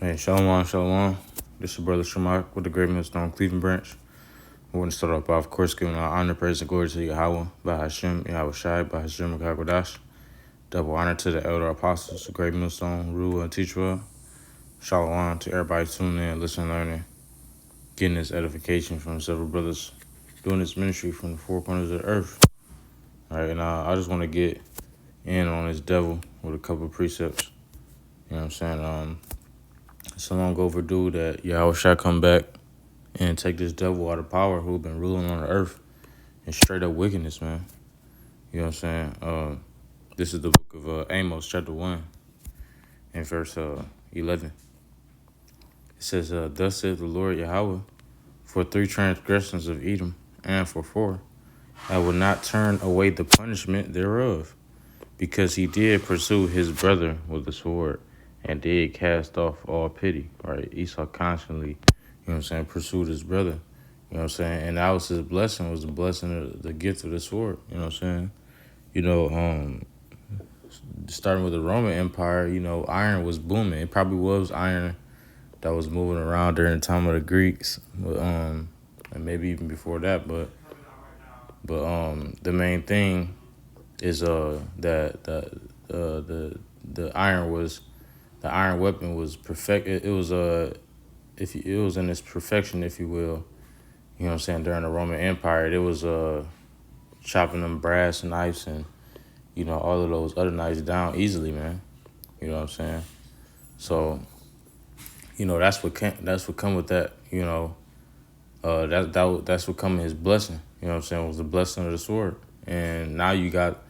Hey, shalom, shalom. This is your brother Shamak with the Great Millstone Cleveland branch. We want to start off by, of course, giving our honor, praise, and glory to Yahweh, by Hashem, Yahweh Shai, by Hashem, Kakodash. Double honor to the elder apostles, the Great Millstone, Ruah, and Teachwa. Shalom to everybody tuning in, listening, learning, getting this edification from several brothers doing this ministry from the four corners of the earth. All right, and I just want to get in on this devil with a couple of precepts. You know what I'm saying? It's so long overdue that Yahweh shall come back and take this devil out of power who's been ruling on the earth and straight up wickedness, man. You know what I'm saying? This is the book of Amos, chapter 1, and verse 11. It says, Thus saith the Lord Yahweh, for 3 transgressions of Edom, and for 4, I will not turn away the punishment thereof, because he did pursue his brother with the sword, and did cast off all pity. Right? Esau constantly, you know what I'm saying, pursued his brother. You know what I'm saying? And that was his blessing, was the blessing of the gift of the sword. You know what I'm saying? Starting with the Roman Empire, iron was booming. It probably was iron that was moving around during the time of the Greeks, and maybe even before that. But the main thing is that the iron weapon was perfect. It was it was in its perfection, if you will. You know what I'm saying? During the Roman Empire, it was chopping them brass knives and all of those other knives down easily, man. You know what I'm saying? So that's what come with that. That's what come with his blessing. You know what I'm saying? It was the blessing of the sword. And now you got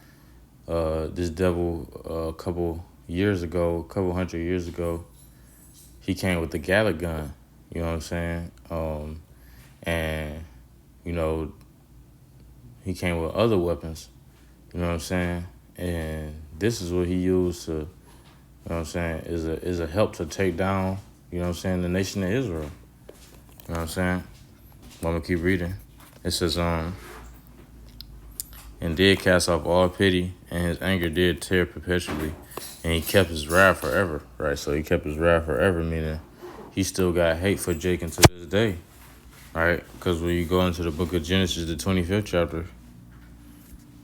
this devil a couple hundred years ago, he came with the Gatling gun. You know what I'm saying? And he came with other weapons. You know what I'm saying? And this is what he used to, you know what I'm saying, is a help to take down, you know what I'm saying, the nation of Israel. You know what I'm saying? I'm gonna keep reading. It says, and did cast off all pity, and his anger did tear perpetually, and he kept his wrath forever. Right? So he kept his wrath forever, meaning he still got hate for Jacob to this day. Right? Because when you go into the book of Genesis, the 25th chapter,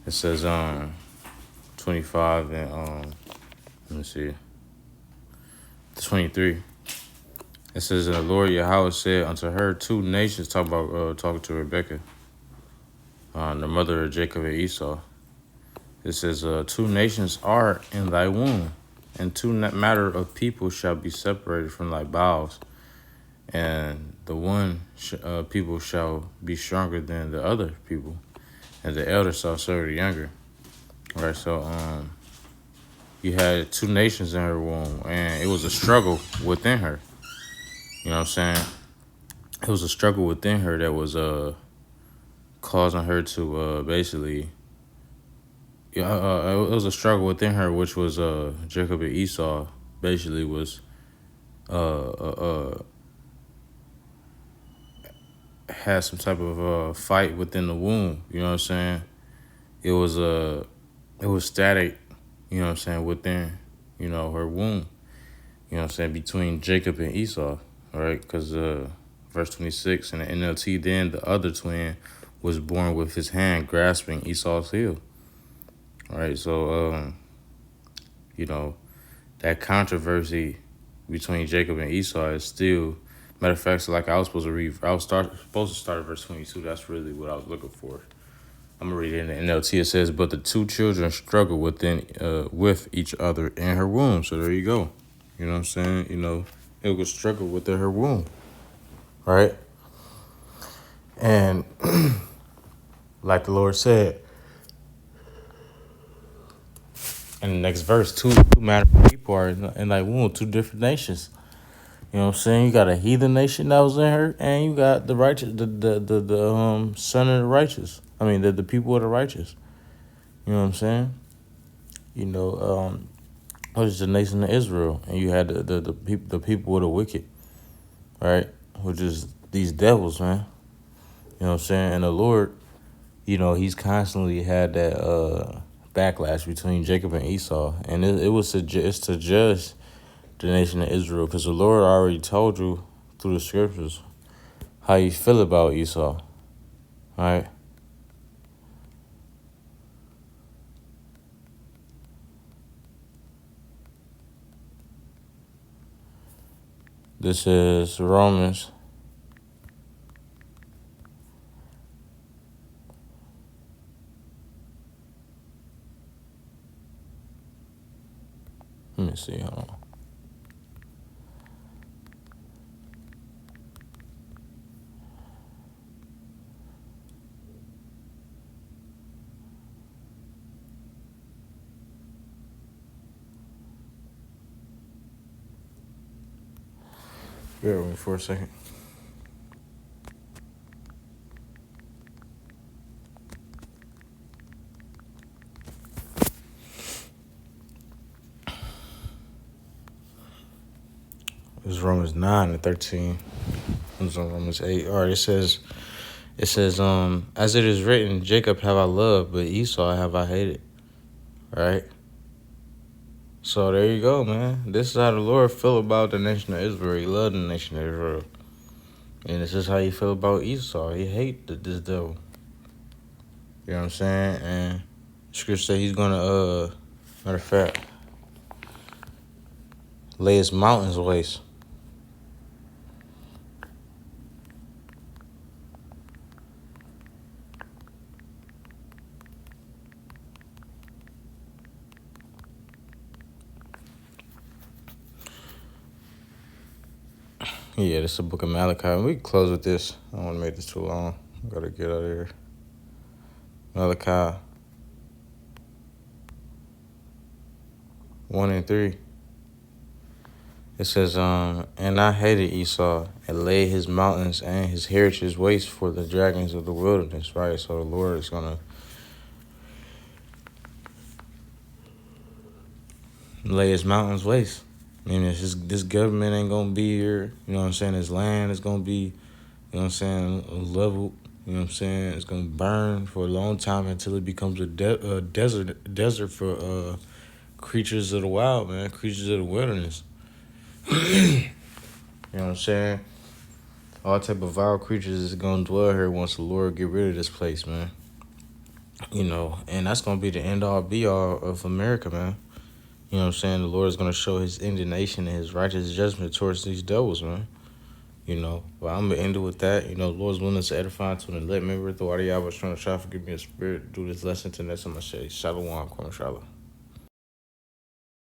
it says 25 and let me see, 23. It says, and the Lord Yahweh said unto her, 2 nations, talking to Rebekah, the mother of Jacob and Esau. It says, 2 nations are in thy womb, and 2 matter of people shall be separated from thy bowels, and the one people shall be stronger than the other people, and the elder shall serve the younger. All right, so you had 2 nations in her womb, and it was a struggle within her. You know what I'm saying? It was a struggle within her that was causing her to basically. It was a struggle within her, which was Jacob and Esau basically was had some type of fight within the womb. You know what I'm saying? It was static. You know what I'm saying, within her womb. You know what I'm saying, between Jacob and Esau. All right, because verse 26 in the NLT, then the other twin was born with his hand grasping Esau's heel. All right, so that controversy between Jacob and Esau is still, matter of fact, so like I was supposed to read, supposed to start at verse 22. That's really what I was looking for. I'm gonna read it in the NLT. It says, but the 2 children struggle with each other in her womb. So there you go. You know what I'm saying? It was struggle within her womb, right? And like the Lord said in the next verse, 2 matter of people are in thy womb, 2 different nations. You know what I'm saying? You got a heathen nation that was in her, and you got the righteous, the son of the righteous. I mean, the people of the righteous. You know what I'm saying? What is the nation of Israel, and you had the people of the wicked, right? Which is these devils, man. You know what I'm saying? And the Lord, he's constantly had that backlash between Jacob and Esau, and it's to judge the nation of Israel, because the Lord already told you through the scriptures how you feel about Esau. All right? This is Romans. Let me see. Hold on. Bear with me for a second. It's Romans 9 and 13. It's on Romans 8. All right, it says, as it is written, Jacob have I loved, but Esau have I hated. All right? So there you go, man. This is how the Lord feel about the nation of Israel. He loved the nation of Israel. And this is how he feel about Esau. He hate this devil. You know what I'm saying? And scripture say he's gonna, matter of fact, lay his mountains waste. Yeah, this is the book of Malachi. We can close with this. I don't want to make this too long. I gotta get out of here. Malachi 1 and 3. It says, and I hated Esau and laid his mountains and his heritage waste for the dragons of the wilderness, right? So the Lord is gonna lay his mountains waste. I mean, this government ain't gonna be here. You know what I'm saying? His land is gonna be, you know what I'm saying, leveled. You know what I'm saying? It's gonna burn for a long time until it becomes a desert for creatures of the wild, man, creatures of the wilderness. You know what I'm saying? All type of vile creatures is gonna dwell here once the Lord get rid of this place, man. You know, and that's gonna be the end all be all of America, man. You know what I'm saying? The Lord is going to show his indignation and his righteous judgment towards these devils, man. You know, but I'm going to end it with that. You know, the Lord's willing to edify to an elect member. The audio I was trying to forgive me a spirit. Do this lesson to next time I say, Shalom, Kwame Shalom.